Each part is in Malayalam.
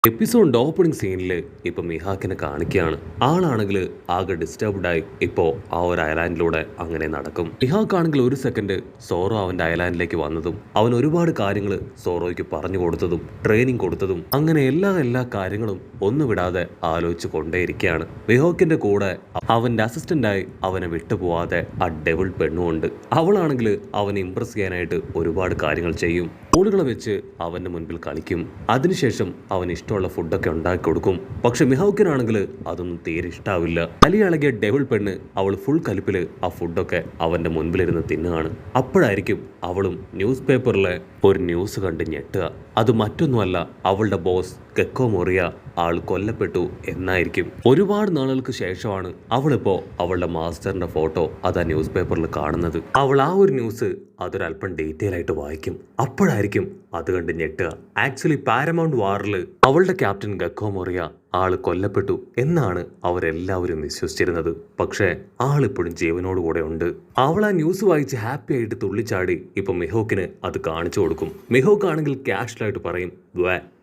എപ്പിസോഡിന്റെ ഓപ്പണിംഗ് സീനിൽ ഇപ്പൊ മിഹാക്കിനെ കാണിക്കുകയാണ്. ആളാണെങ്കിൽ ആകെ ഡിസ്റ്റർബ്ഡായി ഇപ്പോ ആ ഒരു ഐലാൻഡിലൂടെ അങ്ങനെ നടക്കും. മിഹാക്ക് ആണെങ്കിൽ ഒരു സെക്കൻഡ് സോറോ അവന്റെ ഐലാൻഡിലേക്ക് വന്നതും അവൻ ഒരുപാട് കാര്യങ്ങൾ സോറോയ്ക്ക് പറഞ്ഞു കൊടുത്തതും ട്രെയിനിങ് കൊടുത്തതും അങ്ങനെ എല്ലാ കാര്യങ്ങളും ഒന്നും വിടാതെ ആലോചിച്ച് കൊണ്ടേയിരിക്കുകയാണ്. മിഹാക്കിന്റെ കൂടെ അവന്റെ അസിസ്റ്റന്റായി അവനെ വിട്ടുപോവാതെ ആ ഡെവിൾ പെണ്ണുമുണ്ട്. അവളാണെങ്കിൽ അവനെ ഇംപ്രസ് ചെയ്യാനായിട്ട് ഒരുപാട് കാര്യങ്ങൾ ചെയ്യും. ബോളുകളെ വെച്ച് അവന്റെ മുൻപിൽ കളിക്കും. അതിനുശേഷം അവന് ഇഷ്ടമുള്ള ഫുഡൊക്കെ ഉണ്ടാക്കി കൊടുക്കും. പക്ഷെ മിഹോക്കിനാണെങ്കിൽ അതൊന്നും തീരെ ഇഷ്ടാവില്ല. അലിയളകിയ ഡെവിൾ പെണ്ണ് അവൾ ഫുൾ കലിപ്പില് ആ ഫുഡൊക്കെ അവന്റെ മുൻപിലിരുന്ന് തിന്നുകയാണ്. അപ്പോഴായിരിക്കും അവളും ന്യൂസ് പേപ്പറിലെ ഒരു ന്യൂസ് കണ്ട് ഞെട്ടുക. അത് മറ്റൊന്നുമല്ല, അവളുടെ ബോസ് ഗെക്കോ മൊറിയ ആൾ കൊല്ലപ്പെട്ടു എന്നായിരിക്കും. ഒരുപാട് നാളുകൾക്ക് ശേഷമാണ് അവളിപ്പോ അവളുടെ മാസ്റ്ററിന്റെ ഫോട്ടോ അത് ആ ന്യൂസ് പേപ്പറിൽ കാണുന്നത്. അവൾ ആ ഒരു ന്യൂസ് അതൊരല്പം ഡീറ്റെയിൽ ആയിട്ട് വായിക്കും. അപ്പോഴായിരിക്കും അത് കണ്ട് ഞെട്ടുക. ആക്ച്വലി പാരമൗണ്ട് വാറിൽ അവളുടെ ക്യാപ്റ്റൻ ഗെക്കോ മൊറിയ ആള് കൊല്ലപ്പെട്ടു എന്നാണ് അവരെല്ലാവരും വിശ്വസിച്ചിരുന്നത്. പക്ഷേ ആളിപ്പോഴും ജീവനോടുകൂടെ ഉണ്ട്. അവൾ ആ ന്യൂസ് വായിച്ച് ഹാപ്പി ആയിട്ട് തുള്ളിച്ചാടി ഇപ്പൊ മിഹോക്കിന് അത് കാണിച്ചു കൊടുക്കും. മിഹോക്ക് ആണെങ്കിൽ ക്യാഷ്വലായിട്ട് പറയും,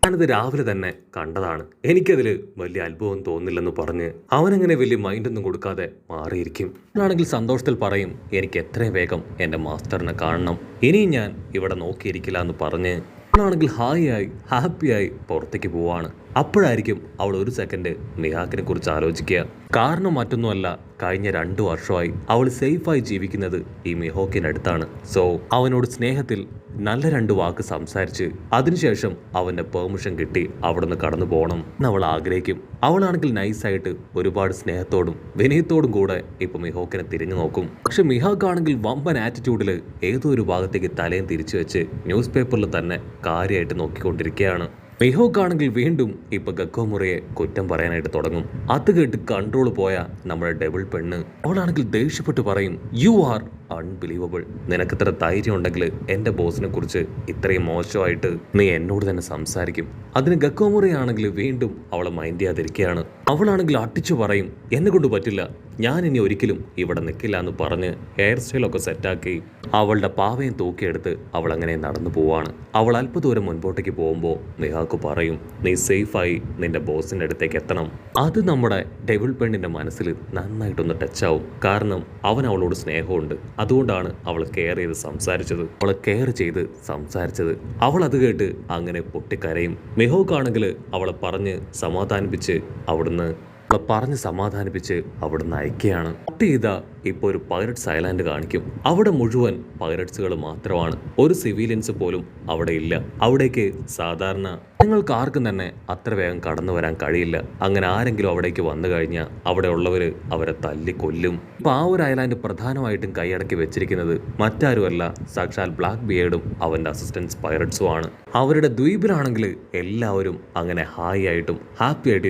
ഞാനത് രാവിലെ തന്നെ കണ്ടതാണ്, എനിക്കതിൽ വലിയ അത്ഭുതം തോന്നില്ലെന്ന് പറഞ്ഞ് അവനങ്ങനെ വലിയ മൈൻഡൊന്നും കൊടുക്കാതെ മാറിയിരിക്കും. ആണെങ്കിൽ സന്തോഷത്തിൽ പറയും, എനിക്ക് എത്രയും വേഗം എൻ്റെ മാസ്റ്ററിനെ കാണണം, ഇനിയും ഞാൻ ഇവിടെ നോക്കിയിരിക്കില്ല എന്ന് പറഞ്ഞ് അവളാണെങ്കിൽ ഹാപ്പിയായി പുറത്തേക്ക് പോവാണ്. അപ്പോഴായിരിക്കും അവൾ ഒരു സെക്കൻഡ് മിഹാക്കിനെ കുറിച്ച് ആലോചിക്കുക. കാരണം മറ്റൊന്നുമല്ല, കഴിഞ്ഞ 2 വർഷമായി അവൾ സേഫായി ജീവിക്കുന്നത് ഈ മിഹോക്കിനടുത്താണ്. സോ അവനോട് സ്നേഹത്തിൽ നല്ല 2 വാക്ക് സംസാരിച്ച് അതിനുശേഷം അവന്റെ പെർമിഷൻ കിട്ടി അവിടുന്ന് കടന്നു പോകണം എന്ന് അവൾ ആഗ്രഹിക്കും. അവളാണെങ്കിൽ നൈസായിട്ട് ഒരുപാട് സ്നേഹത്തോടും വിനയത്തോടും കൂടെ ഇപ്പൊ മിഹോക്കിനെ തിരിഞ്ഞു നോക്കും. പക്ഷെ മിഹാക്ക് ആണെങ്കിൽ വമ്പൻ ആറ്റിറ്റ്യൂഡിൽ ഏതോ ഒരു ഭാഗത്തേക്ക് തലയും തിരിച്ചു വെച്ച് ന്യൂസ് പേപ്പറിൽ തന്നെ കാര്യമായിട്ട് നോക്കിക്കൊണ്ടിരിക്കുകയാണ്. മിഹോക്ക് ആണെങ്കിൽ വീണ്ടും ഇപ്പൊ ഗെക്കോ മൊറിയെ കുറ്റം പറയാനായിട്ട് തുടങ്ങും. അത് കേട്ട് കൺട്രോൾ പോയ നമ്മുടെ ഡെവിൾ പെണ്ണ് അവളാണെങ്കിൽ ദേഷ്യപ്പെട്ട് പറയും, യു ആർ അൺബിലീവബിൾ, നിനക്കിത്ര ധൈര്യം ഉണ്ടെങ്കിൽ എൻ്റെ ബോസിനെ കുറിച്ച് ഇത്രയും മോശമായിട്ട് നീ എന്നോട് തന്നെ സംസാരിക്കും. അതിന് ഗെക്കോ മൊറി ആണെങ്കിൽ വീണ്ടും അവളെ മൈൻഡ് ചെയ്യാതിരിക്കുകയാണ്. അവളാണെങ്കിൽ അട്ടിച്ചു പറയും, എന്നെ കൊണ്ട് പറ്റില്ല, ഞാൻ ഇനി ഒരിക്കലും ഇവിടെ നിൽക്കില്ല എന്ന് പറഞ്ഞ് ഹെയർ സ്റ്റൈലൊക്കെ സെറ്റാക്കി അവളുടെ പാവയും തൂക്കിയെടുത്ത് അവൾ അങ്ങനെ നടന്നു പോവാണ്. അവൾ അല്പദൂരം മുൻപോട്ടേക്ക് പോകുമ്പോൾ മിഹാക്ക് പറയും, നീ സേഫായി നിന്റെ ബോസിന്റെ അടുത്തേക്ക് എത്തണം. അത് നമ്മുടെ ഡെവിൾ പെണ്ണിന്റെ മനസ്സിൽ നന്നായിട്ടൊന്ന് ടച്ചാവും. കാരണം അവൻ അവളോട് സ്നേഹമുണ്ട്. അതുകൊണ്ടാണ് അവൾ കെയർ ചെയ്ത് സംസാരിച്ചത്. അവൾ അത് കേട്ട് അങ്ങനെ പൊട്ടിക്കരയും. മിഹോക്കാണെങ്കിൽ അവളെ പറഞ്ഞ് സമാധാനിപ്പിച്ച് അവിടുന്ന് അയക്കുകയാണ്. ഇപ്പോൾ ഒരു പൈററ്റ്സ് ഐലാൻഡ് കാണിക്കും. അവിടെ മുഴുവൻ പൈററ്റ്സുകൾ മാത്രമാണ്. ഒരു സിവിലിയൻസ് പോലും അവിടെ ഇല്ല. അവിടേക്ക് സാധാരണ നിങ്ങൾക്ക് ആർക്കും തന്നെ അത്ര വേഗം കടന്നു വരാൻ കഴിയില്ല. അങ്ങനെ ആരെങ്കിലും അവിടേക്ക് വന്നു കഴിഞ്ഞാൽ അവിടെ ഉള്ളവര് അവരെ തല്ലിക്കൊല്ലും. ഇപ്പൊ ആ ഒരു ഐലാൻഡ് പ്രധാനമായിട്ടും കൈയടക്കി വെച്ചിരിക്കുന്നത് മറ്റാരുമല്ല, സാക്ഷാൽ ബ്ലാക്ക് ബിയേർഡും അവന്റെ അസിസ്റ്റൻസ് പൈററ്റ്സും ആണ്. അവരുടെ ദ്വീപിലാണെങ്കിൽ എല്ലാവരും അങ്ങനെ ഹാപ്പിയായിട്ടും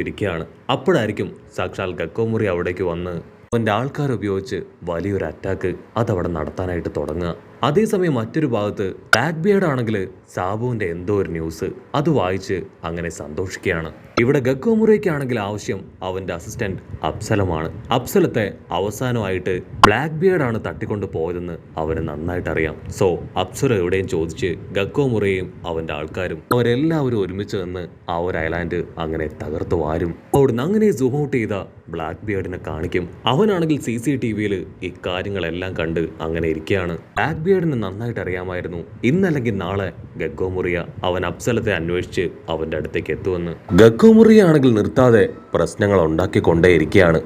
ഇരിക്കുകയാണ്. അപ്പോഴായിരിക്കും സാക്ഷാൽ ഗെക്കോ മൊറി അവിടേക്ക് വന്ന് അവൻ്റെ ആൾക്കാർ ഉപയോഗിച്ച് വലിയൊരു അറ്റാക്ക് അതവിടെ നടത്താനായിട്ട് തുടങ്ങുക. അതേസമയം മറ്റൊരു ഭാഗത്ത് ബ്ലാക്ക് ബിയേർഡ് ആണെങ്കിൽ സാബുവിന്റെ എന്തോ ഒരു ന്യൂസ് അത് വായിച്ച് അങ്ങനെ സന്തോഷിക്കുകയാണ്. ഇവിടെ ഗെക്കോ മൊറിയ്ക്കാണെങ്കിൽ ആവശ്യം അവന്റെ അസിസ്റ്റന്റ് അപ്സലമാണ്. അപ്സലത്തെ അവസാനമായിട്ട് ബ്ലാക്ക് ബിയേർഡ് ആണ് തട്ടിക്കൊണ്ട് പോയതെന്ന് അവന് നന്നായിട്ട് അറിയാം. സോ അപ്സലം എവിടെയും ചോദിച്ച് ഗെക്കോ മൊറിയെയും അവന്റെ ആൾക്കാരും അവരെല്ലാവരും ഒരുമിച്ച് നിന്ന് ആ ഒരു ഐലാൻഡ് അങ്ങനെ തകർത്തു വാരും. അവിടുന്ന് അങ്ങനെ സൂം ഔട്ട് ചെയ്ത ബ്ലാക്ക് ബിയേർഡിനെ കാണിക്കും. അവനാണെങ്കിൽ CCTVയിൽ ഈ കാര്യങ്ങളെല്ലാം കണ്ട് അങ്ങനെ ഇരിക്കുകയാണ്. ബ്ലാക്ക് ബിയേർഡിന് നന്നായിട്ട് അറിയാമായിരുന്നു ഇന്നല്ലെങ്കിൽ നാളെ ഗെക്കോ മൊറിയ അവൻ അപ്സലത്തെ അന്വേഷിച്ച് അവന്റെ അടുത്തേക്ക് എത്തുമെന്ന്. ഗെക്കോ മൊറിയ ആണെങ്കിൽ നിർത്താതെ പ്രശ്നങ്ങൾ ഉണ്ടാക്കിക്കൊണ്ടേയിരിക്കുകയാണ്.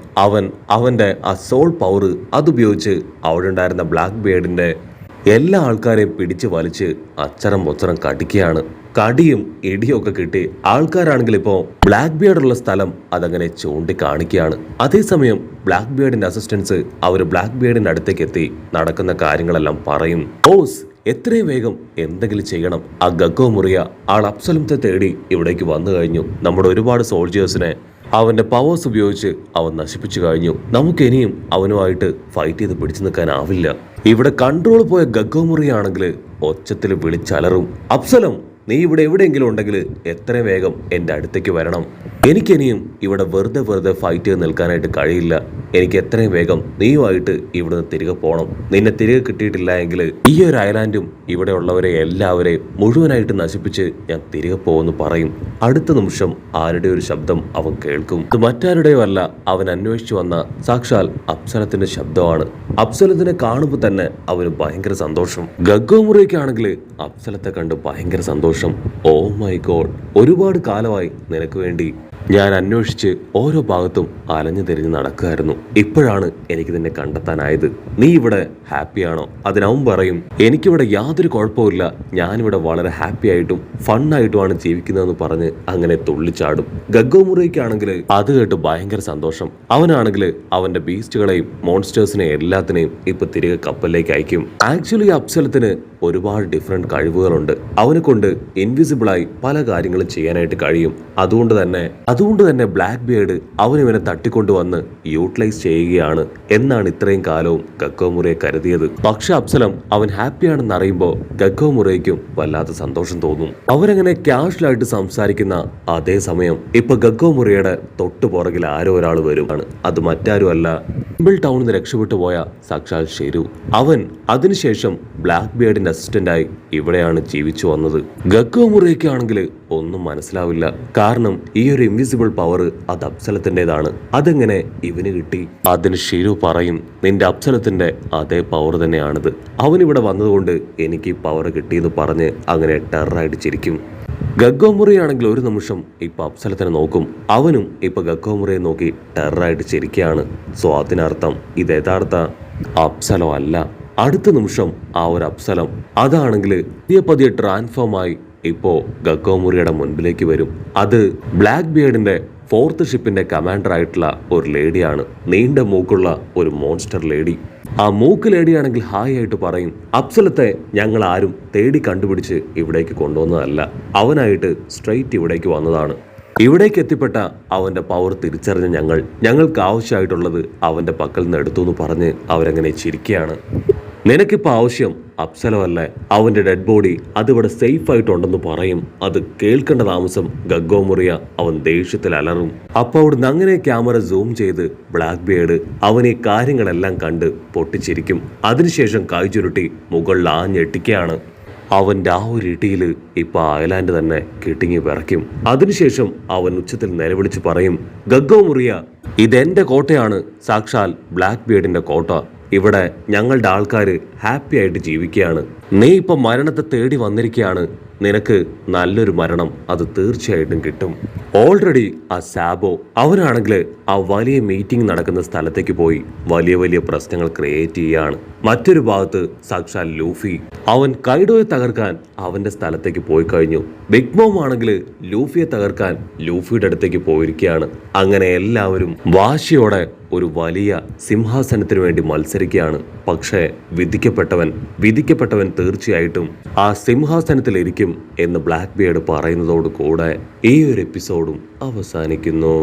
അവന്റെ ആ സോൾ പവർ അതുപയോഗിച്ച് അവിടെ ഉണ്ടായിരുന്ന ബ്ലാക്ക് ബിയേർഡിന്റെ എല്ലാ ആൾക്കാരെയും പിടിച്ച് വലിച്ച് അച്ചരം പൊച്ചരം കടിക്കുകയാണ്. കടിയും ഇടിയൊക്കെ കിട്ടി ആൾക്കാരാണെങ്കിൽ ഇപ്പോൾ ബ്ലാക്ക് ബിയേർഡ് ഉള്ള സ്ഥലം അതങ്ങനെ ചൂണ്ടിക്കാണിക്കുകയാണ്. അതേസമയം ബ്ലാക്ക് ബിയേർഡിന്റെ അസിസ്റ്റൻസ് അവർ ബ്ലാക്ക് ബിയേർഡിന്റെ അടുത്തേക്ക് എത്തി നടക്കുന്ന കാര്യങ്ങളെല്ലാം പറയും. ബോസ്, എത്രയും വേഗം എന്തെങ്കിലും ചെയ്യണം. ആ ഗെക്കോ മൊറിയ ആൾ അപ്സലത്തെ തേടി ഇവിടേക്ക് വന്നു കഴിഞ്ഞു. നമ്മുടെ ഒരുപാട് സോൾജേഴ്സിനെ അവന്റെ പവേഴ്സ് ഉപയോഗിച്ച് അവൻ നശിപ്പിച്ചു കഴിഞ്ഞു. നമുക്ക് ഇനിയും അവനുമായിട്ട് ഫൈറ്റ് ചെയ്ത് പിടിച്ചു നിൽക്കാനാവില്ല. ഇവിടെ കൺട്രോൾ പോയ ഗെക്കോ മൊറിയ ആണെങ്കിൽ ഒച്ചത്തിൽ വിളിച്ചലറും, അപ്സലം, നീ ഇവിടെ എവിടെയെങ്കിലും ഉണ്ടെങ്കിൽ എത്രയും വേഗം എൻ്റെ അടുത്തേക്ക് വരണം. എനിക്കിനിയും ഇവിടെ വെറുതെ ഫൈറ്റ് ചെയ്ത് നിൽക്കാനായിട്ട് കഴിയില്ല. എനിക്ക് എത്രയും വേഗം നീയുമായിട്ട് ഇവിടുന്ന് തിരികെ പോകണം. നിന്നെ തിരികെ കിട്ടിയിട്ടില്ല എങ്കിൽ ഈ ഒരു ഐലാൻഡും ഇവിടെ ഉള്ളവരെ എല്ലാവരെയും മുഴുവനായിട്ട് നശിപ്പിച്ച് ഞാൻ തിരികെ പോകുമെന്ന് പറയും. അടുത്ത നിമിഷം ആരുടെ ഒരു ശബ്ദം അവൻ കേൾക്കും. ഇത് മറ്റാരുടെയോ അല്ല, അവൻ അന്വേഷിച്ചു വന്ന സാക്ഷാൽ അപ്സരത്തിന്റെ ശബ്ദമാണ്. അപ്സരത്തിനെ കാണുമ്പോൾ തന്നെ അവന് ഭയങ്കര സന്തോഷം. ഗഗ്ഗോമുറിക്കാണെങ്കിൽ അപ്സരത്തെ കണ്ട് ഭയങ്കര സന്തോഷം. ഓ മൈ ഗോഡ്, ഒരുപാട് കാലമായി നിനക്ക് വേണ്ടി ഞാൻ അന്വേഷിച്ച് ഓരോ ഭാഗത്തും അലഞ്ഞു തിരിഞ്ഞ് നടക്കുകയായിരുന്നു. ഇപ്പോഴാണ് എനിക്ക് നിന്നെ കണ്ടെത്താനായത്. നീ ഇവിടെ ഹാപ്പിയാണോ? അതിനവൻ പറയും, എനിക്കിവിടെ യാതൊരു കുഴപ്പമില്ല, ഞാനിവിടെ വളരെ ഹാപ്പി ആയിട്ടും ഫണ്ണായിട്ടുമാണ് ജീവിക്കുന്നതെന്ന് പറഞ്ഞ് അങ്ങനെ തുള്ളിച്ചാടും. ഗഗ്ഗോമുറിക്കാണെങ്കിൽ അത് കേട്ട് ഭയങ്കര സന്തോഷം. അവനാണെങ്കിൽ അവന്റെ ബീസ്റ്റുകളെയും മോൺസ്റ്റേഴ്സിനെയും എല്ലാത്തിനെയും ഇപ്പൊ തിരികെ കപ്പലിലേക്ക് അയക്കും. ആക്ച്വലി അപ്സലത്തിന് ഒരുപാട് ഡിഫറെന്റ് കഴിവുകളുണ്ട്. അവനെ കൊണ്ട് ഇൻവിസിബിളായി പല കാര്യങ്ങളും ചെയ്യാനായിട്ട് കഴിയും. അതുകൊണ്ട് തന്നെ ബ്ലാക്ക് ബിയർഡ് അവനിവനെ തട്ടിക്കൊണ്ടുവന്ന് യൂട്ടിലൈസ് ചെയ്യുകയാണ് എന്നാണ് ഇത്രയും കാലവും ഗഗ്ഗോമുറിയെ കരുതിയത്. പക്ഷെ അപ്സലം അവൻ ഹാപ്പിയാണെന്ന് അറിയുമ്പോൾ ഗഗ്ഗോമുറിയ്ക്കും വല്ലാത്ത സന്തോഷം തോന്നും. അവരങ്ങനെ കാഷ്വലായിട്ട് സംസാരിക്കുന്ന അതേ സമയം ഇപ്പൊ ഗഗ്ഗോമുറിയുടെ തൊട്ടു പുറകിൽ ആരോ ഒരാൾ വരുവാണ്. അത് മറ്റാരുമല്ല, ടെമ്പിൾ ടൗണിൽ നിന്ന് രക്ഷപ്പെട്ടു പോയ സാക്ഷാൽ ഷെരു. അവൻ അതിനുശേഷം ബ്ലാക്ക് ബിയർഡിന്റെ അസിസ്റ്റന്റായി ഇവിടെയാണ് ജീവിച്ചു വന്നത്. ഗഗ്ഗോമുറിയ്ക്കാണെങ്കിൽ ഒന്നും മനസ്സിലാവില്ല. കാരണം ഈ ഒരു ഇൻവിസിബിൾ പവർ അത് അപ്സലത്തിൻ്റെതാണ്. അതെങ്ങനെ ഇവന് കിട്ടി? അതിന് ഷിരു പറയും, നിന്റെ അപ്സലത്തിന്റെ അതേ പവർ തന്നെയാണിത്. അവനിവിടെ വന്നതുകൊണ്ട് എനിക്ക് ഈ പവർ കിട്ടിയെന്ന് പറഞ്ഞ് അങ്ങനെ ടെററായിട്ട് ചിരിക്കും. ഗഗ്ഗോമുറിയാണെങ്കിൽ ഒരു നിമിഷം ഇപ്പൊ അപ്സലത്തിനെ നോക്കും. അവനും ഇപ്പൊ ഗഗ്ഗോമുറിയെ നോക്കി ടെററായിട്ട് ചിരിക്കുകയാണ്. സോ അതിനർത്ഥം ഇത് യഥാർത്ഥ അപ്സലം അല്ല. അടുത്ത നിമിഷം ആ ഒരു അപ്സലം അതാണെങ്കിൽ പതിയെ ട്രാൻസ്ഫോം ആയി ഇപ്പോ ഗഗ്ഗോമുറിയുടെ മുൻപിലേക്ക് വരും. അത് ബ്ലാക്ക് ബിയർഡിന്റെ 4th ഷിപ്പിന്റെ കമാൻഡർ ആയിട്ടുള്ള ഒരു ലേഡിയാണ്. നീണ്ട മൂക്കുള്ള ഒരു മോൺസ്റ്റർ ലേഡി. ആ മൂക്ക് ലേഡിയാണെങ്കിൽ ഹായ് ആയിട്ട് പറയും, അപ്സലത്തെ ഞങ്ങൾ ആരും തേടി കണ്ടുപിടിച്ച് ഇവിടേക്ക് കൊണ്ടുവന്നതല്ല, അവനായിട്ട് സ്ട്രെയിറ്റ് ഇവിടേക്ക് വന്നതാണ്. ഇവിടേക്ക് എത്തിപ്പെട്ട അവന്റെ പവർ തിരിച്ചറിഞ്ഞ ഞങ്ങൾക്ക് ആവശ്യമായിട്ടുള്ളത് അവന്റെ പക്കൽ നിന്ന് എടുത്തു എന്ന് പറഞ്ഞ് അവരങ്ങനെ ചിരിക്കുകയാണ്. നിനക്കിപ്പോൾ ആവശ്യം അപ്സലമല്ലേ? അവന്റെ ഡെഡ് ബോഡി അതിവിടെ സേഫ് ആയിട്ടുണ്ടെന്ന് പറയും. അത് കേൾക്കേണ്ട താമസം ഗഗ്ഗോമുറിയ അവൻ ദേഷ്യത്തിൽ അലറും. അപ്പൊ അവിടുന്ന് അങ്ങനെ ക്യാമറ സൂം ചെയ്ത് ബ്ലാക്ക് ബിയർഡ് അവൻ ഈ കാര്യങ്ങളെല്ലാം കണ്ട് പൊട്ടിച്ചിരിക്കും. അതിനുശേഷം കൈ ചുരുട്ടി മുകളിൽ ആഞ്ഞെട്ടിക്കുകയാണ്. അവന്റെ ആ ഒരു ഇടിയിൽ ഇപ്പൊ ഐലാൻഡ് തന്നെ കിട്ടിങ്ങി വിറയ്ക്കും. അതിനുശേഷം അവൻ ഉച്ചത്തിൽ നിലവിളിച്ച് പറയും, ഗഗ്ഗോമുറിയ, ഇതെന്റെ കോട്ടയാണ്, സാക്ഷാൽ ബ്ലാക്ക് ബിയർഡിന്റെ കോട്ട. ഇവിടെ ഞങ്ങളുടെ ആൾക്കാർ ഹാപ്പി ആയിട്ട് ജീവിക്കുകയാണ്. നീ ഇപ്പം മരണത്തെ തേടി വന്നിരിക്കുകയാണ്. നിനക്ക് നല്ലൊരു മരണം അത് തീർച്ചയായിട്ടും കിട്ടും. ഓൾറെഡി ആ സാബോ അവനാണെങ്കിൽ ആ വലിയ മീറ്റിംഗ് നടക്കുന്ന സ്ഥലത്തേക്ക് പോയി വലിയ വലിയ പ്രശ്നങ്ങൾ ക്രിയേറ്റ് ചെയ്യുകയാണ്. മറ്റൊരു ഭാഗത്ത് സാക്ഷാൽ ലൂഫി അവൻ കൈഡോയെ തകർക്കാൻ അവന്റെ സ്ഥലത്തേക്ക് പോയി കഴിഞ്ഞു. ബിഗ് മോം ആണെങ്കിൽ ലൂഫിയെ തകർക്കാൻ ലൂഫിയുടെ അടുത്തേക്ക് പോയിരിക്കുകയാണ്. അങ്ങനെ എല്ലാവരും വാശിയോടെ ഒരു വലിയ സിംഹാസനത്തിന് വേണ്ടി മത്സരിക്കുകയാണ്. പക്ഷേ വിധിക്കപ്പെട്ടവൻ തീർച്ചയായിട്ടും ആ സിംഹാസനത്തിലിരിക്കും എന്ന് ബ്ലാക്ക് ബിയർഡ് പറയുന്നതോട് കൂടെ ഈ ഒരു എപ്പിസോഡും അവസാനിക്കുന്നു.